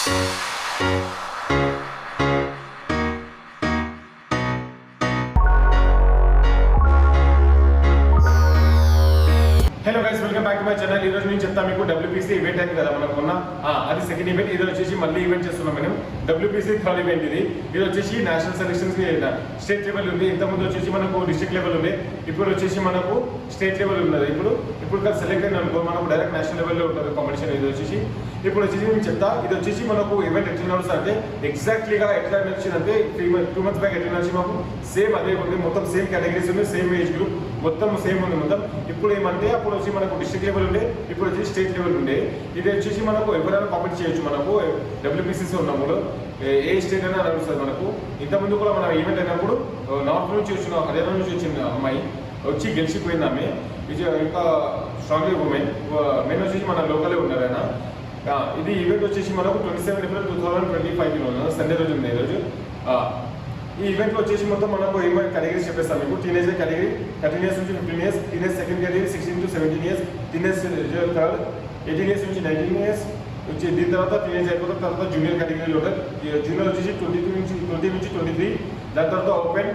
Hello guys, welcome back to my channel. ఈ రోజు నేను చెప్తా మీకు WPC ఈవెంట్ అయింది కదా మనకు మొన్న, అది సెకండ్ ఈవెంట్. ఇది వచ్చేసి మళ్ళీ ఈవెంట్ చేస్తున్నాం మనం. WPC థర్డ్ ఈవెంట్ ఇది వచ్చేసి నేషనల్ సెలక్షన్స్ స్టేట్ లెవెల్ ఉంది. ఇంతకుముందు వచ్చేసి మనకు డిస్ట్రిక్ట్ లెవెల్ ఉంది, ఇప్పుడు వచ్చేసి మనకు స్టేట్ లెవెల్ ఉన్నది. ఇప్పుడు సెలెక్ట్ అయిన అనుకో మనకు డైరెక్ట్ నేషనల్ లెవెల్లో ఉంటుంది కాంపిటీషన్. ఇది వచ్చేసి ఇప్పుడు వచ్చేసి నేను చెప్తా, ఇది వచ్చేసి మనకు ఈవెంట్ ఎట్లా నడుస్తుంది అంటే ఎగ్జాక్ట్లీగా ఎట్లా నడిచిందంటే 2 months బ్యాక్ ఎట్లా నడిచి మాకు సేమ్ అదే ఉంది. మొత్తం సేమ్ కేటగిరీస్ ఉంది, సేమ్ ఏజ్ గ్రూప్ మొత్తం సేమ్ ఉంది మొత్తం. ఇప్పుడు ఏమంటే అప్పుడు వచ్చి మనకు డిస్ట్రిక్ట్ లెవెల్ ఉండే, ఇప్పుడు వచ్చి స్టేట్ లెవెల్ ఉండే. ఇది వచ్చేసి మనకు ఎవరైనా కాంపిట్ చేయొచ్చు. మనకు WPCC ఉన్నప్పుడు ఏ స్టేట్ అయినా నడుస్తుంది మనకు. ఇంతకుముందు కూడా మన ఈవెంట్ అయినప్పుడు నార్త్ నుంచి వచ్చిన, హర్యానా నుంచి వచ్చిన అమ్మాయి వచ్చి గెలిచిపోయింది. ఆమె ఇంకా స్ట్రాంగ్లీ ఉమెన్ వచ్చేసి మన లోకలే ఉన్నారు ఆయన. ఇది ఈవెంట్ వచ్చేసి మనకు 27 April 2025 సండే రోజు ఉంది. ఈరోజు ఈ ఈవెంట్ వచ్చేసి మొత్తం మనకు ఏమైనా కేటగిరీస్ చెప్పేస్తాం మీకు. టీనేజ్ కేటగిరీ 13 years నుంచి 15 years, teenage second category 16 to 17 years, teenage third 18 years నుంచి 19 years వచ్చి దీని తర్వాత టీనేజ్ అయిపోతాం. తర్వాత జూనియర్ కేటగిరీలో ఉంటుంది. జూనియర్ వచ్చేసి 20 నుంచి 23, దాని తర్వాత ఓపెన్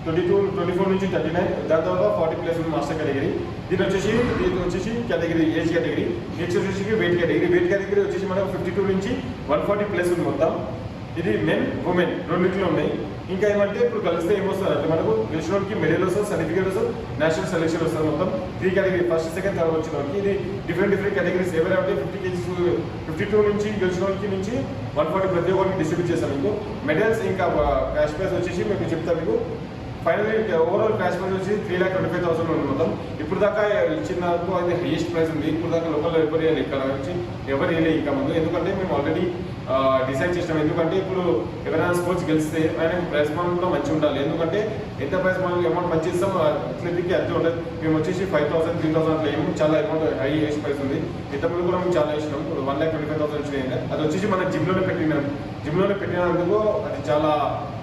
22, 24 నుంచి 39, దాని తర్వాత 40+ మాస్టర్ కేటగిరీ. దీని వచ్చేసి కేటగిరీ ఏజ్ కేటగిరీ. నెక్స్ట్ వచ్చేసి వెయిట్ కేటగిరీ వచ్చేసి మనకు 52 నుంచి 140+ ఉంది మొత్తం. ఇది మెన్ ఉమెన్ రెండింటిలో ఉన్నాయి. ఇంకా ఏమంటే ఇప్పుడు కలిస్తే ఏమొస్తుంది అంటే మనకు గెలిచిన వాడికి మెడల్ వస్తుంది, సర్టిఫికేట్ వస్తుంది, నేషనల్ సెలెక్షన్ వస్తుంది. మొత్తం 3 కేటగిరీ, ఫస్ట్ సెకండ్ థర్డ్ వచ్చిన వాడికి. ఇది డిఫరెంట్ కేటగిరీస్. ఎవరైనా 50 kgs 52 నుంచి గెలిచిన వాడికి నుంచి 140 ప్రతి ఒక్కరికి డిస్ట్రిబ్యూట్ చేస్తాం మీకు. మెడల్స్ ఇంకా క్యాష్ ప్రైజ్ వచ్చేసి మీకు చెప్తాను మీకు. ఫైనల్లీ ఓవరాల్ క్యాష్ ప్రైజ్ వచ్చి 3,25,000 ఉంది మొత్తం. ఇప్పుడు దాకా ఇచ్చిన దాంట్లో అది హైయెస్ట్ ప్రైజ్ ఉంది. ఇప్పుడు దాకా లోకల్లో ఎవరు వేయాలి, ఇక్కడ నుంచి ఎవరు వేయలే ఇంకా ముందు. ఎందుకంటే మేము ఆల్రెడీ డిసైడ్ చేసినాం. ఎందుకంటే ఇప్పుడు ఎవరైనా స్పోర్ట్స్ గెలిస్తే ఆయన ప్రైజ్ మనీ కూడా మంచిగా ఉండాలి. ఎందుకంటే ఎంత ప్రైజ్ మనీ అమౌంట్ మంచి ఇస్తాం అథ్లెటిక్కి అంతే ఉంటుంది. మేము వచ్చేసి 5,000, 3,000 అట్లా ఏమో చాలా అమౌంట్ హైయెస్ట్ ప్రైజ్ ఉంది. ఇంతకుముందు కూడా మేము చాలా ఇచ్చినాం. 1,25,000 వచ్చినాయి. అది వచ్చేసి మనం జిమ్లోనే పెట్టినందుకు అది చాలా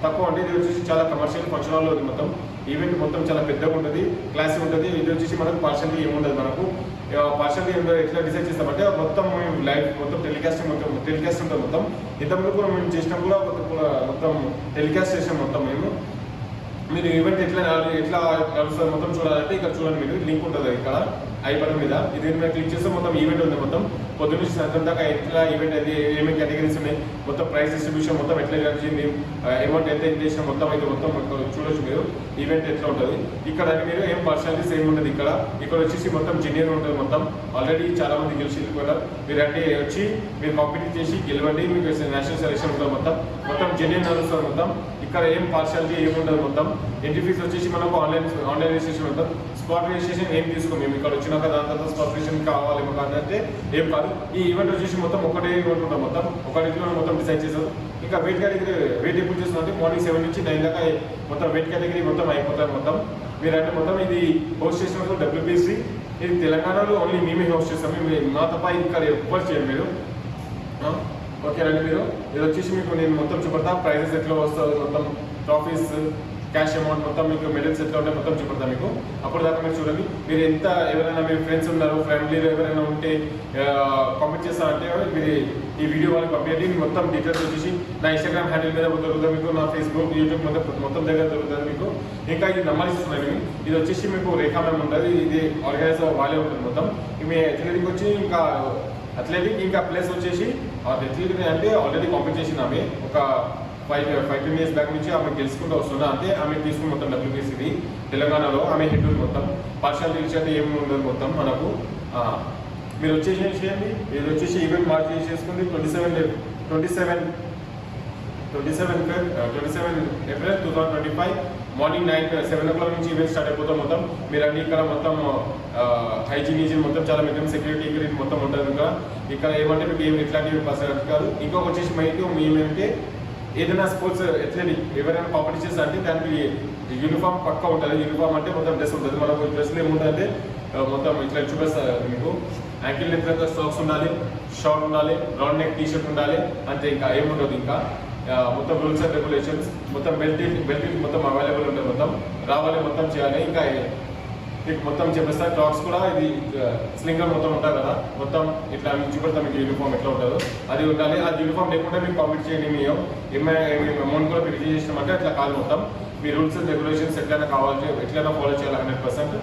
తక్కువ. అంటే ఇది వచ్చేసి చాలా కమర్షియల్ ఫంక్షన్ హాల్లో ఉంది మొత్తం. ఈవెంట్ మొత్తం చాలా పెద్దగా ఉంటుంది, క్లాస్ ఉంటుంది. ఇది వచ్చేసి మనకు పార్షల్లీ ఏముండదు. మనకు పార్షల్లీ ఎట్లా డిసైడ్ చేస్తామంటే మొత్తం మేము లైవ్ మొత్తం టెలికాస్ట్ ఉంటుంది మొత్తం. ఇంతకుముందు కూడా మేము చేసినాం కూడా మొత్తం టెలికాస్ట్ చేసాం మొత్తం మేము. మీరు ఈవెంట్ ఎట్లా నడుస్తుంది మొత్తం చూడాలంటే ఇక్కడ చూడండి, మీరు లింక్ ఉంటుంది ఇక్కడ ఐ బటన్ మీద. ఇది మీరు క్లిక్ చేస్తే మొత్తం ఈవెంట్ ఉంది మొత్తం. పొద్దున్న నుంచి సాయంత్రం దాకా ఎట్లా ఈవెంట్ అది ఏమేమి కేటగిరీస్ ఉన్నాయి, మొత్తం ప్రైస్ డిస్ట్రిబ్యూషన్ మొత్తం ఎట్లా జరిగింది, అమౌంట్ ఎంత చేసిన మొత్తం అయితే మొత్తం చూడొచ్చు మీరు. ఈవెంట్ ఎట్లా ఉంటుంది ఇక్కడ మీరు ఏం పర్సనాలిటీస్ ఏమి ఉంటుంది. ఇక్కడ వచ్చేసి మొత్తం జెన్యూన్ ఉంటుంది మొత్తం. ఆల్రెడీ చాలా మంది గెలిచిపోయారు. మీరు అంటే వచ్చి మీరు కాంపిటీట్ చేసి గెలవండి, మీకు నేషనల్ సెలెక్షన్ ఉంటుంది మొత్తం జెన్యూన్ నడుస్తుంది మొత్తం. ఇక్కడ ఏం పార్షాలిటీ ఏముండదు మొత్తం. ఎంట్రీ ఫీజు వచ్చేసి మనకు ఆన్లైన్ రిజిస్ట్రేషన్ ఉంటుంది. స్పాట్ రిజిస్ట్రేషన్ ఏం తీసుకోం మేము. ఇక్కడ వచ్చినాక దాని తర్వాత స్పాట్ రిజిస్ట్రేషన్ కావాలేమో అంటే ఏం కాదు. ఈ ఈవెంట్ వచ్చేసి మొత్తం ఒకటే ఈవెంట్ ఉంటుంది మొత్తం. ఒకటిలో మొత్తం డిసైడ్ చేస్తారు. ఇంకా వెయిట్ కేటగిరీ వెయిట్ ఎప్పుడు చేస్తున్నాం అంటే మార్నింగ్ 7 నుంచి 9 దాకా మొత్తం వెయిట్ కేటగిరీ మొత్తం అయిపోతారు మొత్తం. మీరంటే మొత్తం ఇది హోస్ట్ చేసినప్పుడు WPC ఇది తెలంగాణలో ఓన్లీ మేమే హోస్ట్ చేస్తాం. మా తప్ప ఇక్కడ ఎవ్వరు చేయండి మీరు. ఓకేనండి. మీరు ఇది వచ్చేసి మీకు నేను మొత్తం చూపెడతా. ప్రైజెస్ ఎట్లా వస్తుంది మొత్తం, ట్రాఫీస్, క్యాష్ అమౌంట్ మొత్తం, మీకు మెడల్స్ ఎట్లా ఉంటాయి మొత్తం చూపెడతా మీకు. అప్పుడు దాకా మీరు చూడండి. మీరు ఎంత ఎవరైనా మీరు ఫ్రెండ్స్ ఉన్నారు, ఫ్యామిలీలో ఎవరైనా ఉంటే కామెంట్ చేస్తారంటే మీరు ఈ వీడియో వాళ్ళకి పంపించండి. మొత్తం డీటెయిల్స్ వచ్చేసి నా ఇన్స్టాగ్రామ్ హ్యాండిల్ మీద దొరుకుతుంది మీకు, నా ఫేస్బుక్, యూట్యూబ్ మొత్తం దగ్గర దొరుకుతుంది మీకు. ఇంకా ఇది నమ్మలిస్తున్నాయి. ఇది వచ్చేసి మీకు రేఖా మ్యామ్ ఉంటుంది. ఇది ఆర్గనైజర్ వాళ్ళే ఉంటుంది మొత్తం. మీ అథ్లెటిక్ వచ్చి ఇంకా అథ్లెటిక్ ఇంకా ప్లస్ వచ్చేసి అథ్లెటిక్ అంటే ఆల్రెడీ కాంపిట్ చేసింది ఆమె. ఒక 5-10 years బ్యాక్ నుంచి ఆమె గెలుచుకుంటూ వస్తున్నా. అంటే ఆమె తీసుకుని మొత్తం WPCది తెలంగాణలో ఆమె హెడ్ మొత్తం. పార్షాలిటీ అంటే ఏమి ఉండదు మొత్తం మనకు. మీరు వచ్చేసి చేయండి. ఇది వచ్చేసి ఈవెంట్ మార్క్ చేసుకుంది 27 April 2025 మార్నింగ్ 7 o'clock నుంచి ఈవెంట్ స్టార్ట్ అయిపోతాం మొత్తం. మీరు అన్ని ఇక్కడ మొత్తం హైజీన్ మొత్తం చాలా మెయిన్ సెక్యూరిటీ మొత్తం ఉంటుంది. ఇక్కడ ఏమంటే మీకు ఏమి ఇట్లాంటివి పర్సనల్ కాదు. ఇంకొక వచ్చేసి మైకు ఏమంటే ఏదైనా స్పోర్ట్స్ అథ్లెటిక్ ఎవరైనా కాంపిటీషన్స్ అంటే దానికి యూనిఫామ్ పక్కా ఉంటుంది. యూనిఫామ్ అంటే మొత్తం డ్రెస్ ఉంటుంది. మనకు డ్రెస్లో ఏముంటుందంటే మొత్తం ఇట్లా చూపిస్తారు మీకు. యాంకిల్ లెంత్ స్టాక్స్ ఉండాలి, షార్ట్ ఉండాలి, రౌండ్ నెక్ టీ-షర్ట్ ఉండాలి, అంతే. ఇంకా ఏముండదు. ఇంకా మొత్తం రూల్స్ అండ్ రెగ్యులేషన్స్ మొత్తం బెల్ట్ మొత్తం అవైలబుల్ ఉంటుంది మొత్తం. రావాలి మొత్తం చేయాలి. ఇంకా మీకు మొత్తం చెప్పేస్తా. క్లాక్స్ కూడా ఇది స్లింగర్ మొత్తం ఉంటుంది కదా, మొత్తం ఇట్లా నుంచి కూడా మీకు యూనిఫామ్ ఎట్లా ఉంటుందో అది ఉండాలి. అది యూనిఫామ్ లేకుండా మీకు కాంప్లీట్ చేయండి. మేము అమౌంట్ కూడా పే చేసినామంటే అట్లా కాదు. మొత్తం మీ రూల్స్ అండ్ రెగ్యులేషన్స్ ఎట్లయినా కావాలి, ఎట్లయినా ఫాలో చేయాలి 100%.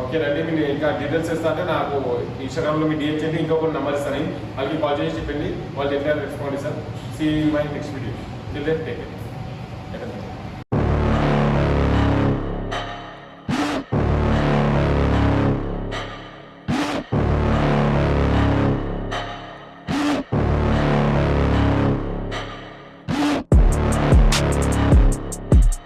ఓకే రండి. మీరు ఇంకా డీటెయిల్స్ ఇస్తా అంటే నాకు ఇన్స్టాగ్రామ్లో మీ డిఎం చేయండి, ఇంకొక నెంబర్ ఇస్తాను, వాళ్ళకి కాల్ చేసి చెప్పండి, వాళ్ళు ఎట్లా రెస్పాండ్ ఇస్తారు. See my next video. Take care.